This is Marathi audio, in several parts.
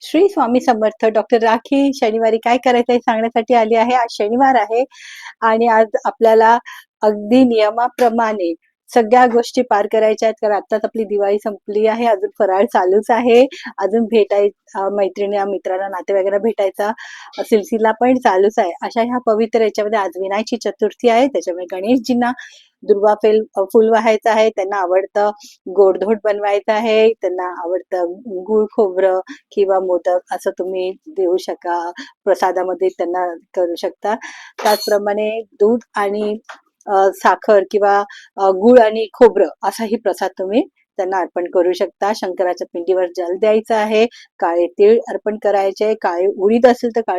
श्री स्वामी समर्थ. डॉक्टर राखी शनिवारी काय करायचं हे सांगण्यासाठी आली आहे. आज शनिवार आहे आणि आज आपल्याला अगदी नियमाप्रमाणे सगळ्या गोष्टी पार करायच्या आहेत. कारण आत्ताच आपली दिवाळी संपली आहे. अजून फराळ चालूच आहे. अजून मैत्रिणी, मित्रांना, नातेवाईकांना भेटायचा सिलसिला पण चालूच आहे. अशा ह्या पवित्र याच्यामध्ये आज विनायची चतुर्थी आहे. त्याच्यामुळे गणेशजींना दुर्वा फुल वाहायचं आहे. त्यांना आवडतं गोडधोड बनवायचं आहे. त्यांना आवडतं गुळ खोबरं किंवा मोदक असं तुम्ही देऊ शका. प्रसादामध्ये त्यांना करू शकता. त्याचप्रमाणे दूध आणि साखर किंवा गूळ आणि खोबरं असाही प्रसाद तुम्ही त्यांना अर्पण करू शकता. शंकराच्या पिंडीवर जल द्यायचं आहे. काळे तीळ अर्पण करायचे. काळे उडीद असेल तर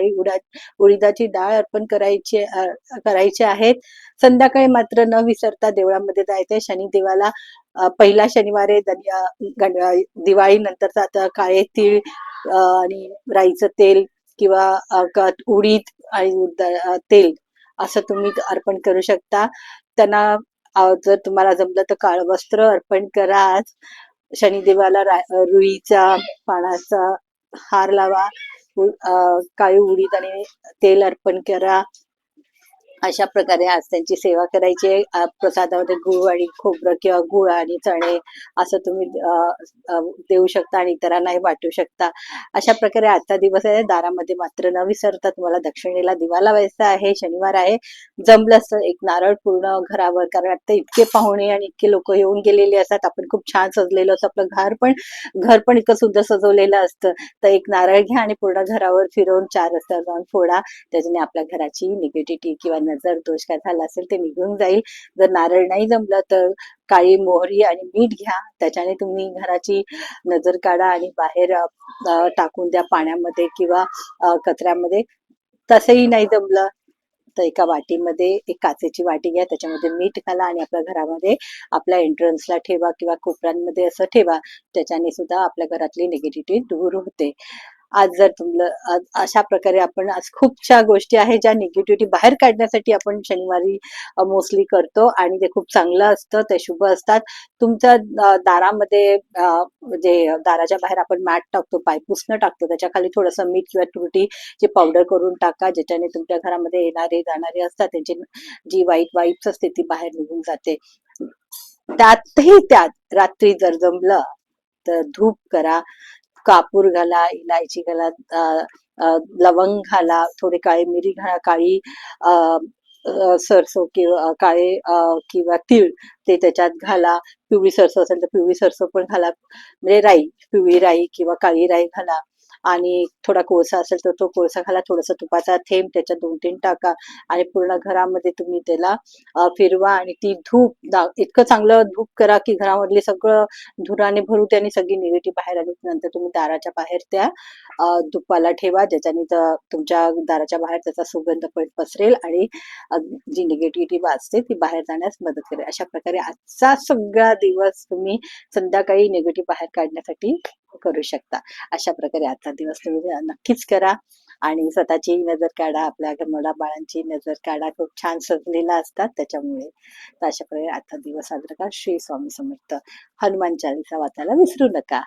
उडीदाची डाळ अर्पण करायची आहेत. संध्याकाळी मात्र न विसरता देवळामध्ये जायचंय. शनिदेवाला पहिला शनिवारी दिवाळी नंतरचा आता काळे तीळ आणि राईचं तेल किंवा उडीद आणि तेल असं तुम्ही अर्पण करू शकता. त्यांना जर तुम्हाला जमलं तर काळं वस्त्र अर्पण करा. आज शनिदेवाला रुईच्या पानाचा हार लावा. काळी उडीद आणि तेल अर्पण करा. अशा प्रकारे आज त्यांची सेवा करायची आहे. प्रसादामध्ये गुळ आणि खोबरं किंवा गुळ आणि चणे असं तुम्ही देऊ शकता आणि इतरांनाही वाटू शकता. अशा प्रकारे आजचा दिवस आहे. दारामध्ये मात्र न विसरता तुम्हाला दक्षिणेला दिवा लावायचा आहे. शनिवार आहे. जमलंच तर एक नारळ पूर्ण घरावर, कारण आता इतके पाहुणे आणि इतके लोक येऊन गेलेले असतात. आपण खूप छान सजलेलं असतं. आपलं घर पण इतकं सुंदर सजवलेलं असतं. तर एक नारळ घ्या आणि पूर्ण घरावर फिरवून 4 रस्त्यावर जाऊन फोडा. त्याच्याने आपल्या घराची निगेटिव्हिटी किंवा नजर दोष काय झाला असेल ते निघून जाईल. जर नारळ नाही जमलं तर काळी मोहरी आणि मीठ घ्या. त्याच्याने तुम्ही घराची नजर काढा आणि बाहेर टाकून द्या पाण्यामध्ये किंवा कचऱ्यामध्ये. तसंही नाही जमलं तर एका वाटीमध्ये एक काचेची वाटी घ्या. त्याच्यामध्ये मीठ घाला आणि आपल्या घरामध्ये आपल्या एंट्रन्सला ठेवा किंवा कोपऱ्यांमध्ये असं ठेवा. त्याच्याने सुद्धा आपल्या घरातली निगेटिव्हिटी दूर होते. आज जर तुम्हाला अशा प्रकारे आपण आज खूपशा गोष्टी आहेत ज्या निगेटिव्हिटी बाहेर काढण्यासाठी आपण शनिवारी मोस्टली करतो आणि ते खूप चांगलं असतं. ते शुभ असतात. तुमच्या दारामध्ये म्हणजे दाराच्या बाहेर आपण मॅट टाकतो, पायपुसणं टाकतो, त्याच्या खाली थोडंसं मीठ किंवा तुरटीची पावडर करून टाका. ज्याच्याने तुमच्या घरामध्ये येणारे जाणारे असतात त्यांची जी वाईट वाईब्स असते ती बाहेर निघून जाते. त्यात रात्री जर जमलं तर धूप करा, कापूर घाला, इलायची घाला, लवंग घाला, थोडी काळी मिरी घाला, काळी सरसो किंवा किंवा तीळ ते त्याच्यात घाला. पिवळी सरसो असेल तर पिवळी सरसो पण घाला. म्हणजे पिवळी राई किंवा काळी राई घाला आणि थोडा कोळसा असेल तर तो कोळसा घाला. थोडासा तुपाचा थेंब त्याच्यात 2-3 टाका आणि पूर्ण घरामध्ये तुम्ही त्याला फिरवा आणि ती इतकं चांगलं धूप करा की घरामधले सगळं धुराने भरू दे आणि सगळी निगेटिव्ह बाहेर आली. नंतर तुम्ही दाराच्या बाहेर त्या धुपाला ठेवा. ज्याच्याने तुमच्या दाराच्या बाहेर त्याचा सुगंध पण पसरेल आणि जी निगेटिव्हिटी वाचते ती बाहेर जाण्यास मदत करेल. अशा प्रकारे आजचा सगळा दिवस तुम्ही संध्याकाळी निगेटिव्ह बाहेर काढण्यासाठी करू शकता. अशा प्रकारे आजचा दिवस तुम्ही नक्कीच करा आणि स्वतःची नजर काढा. आपल्या मुलाबाळांची नजर काढा. खूप छान सजलेला असतात त्याच्यामुळे. तर अशा प्रकारे आजचा दिवस साजरा करा. श्री स्वामी समर्थ. हनुमान चालीसा वाचायला विसरू नका.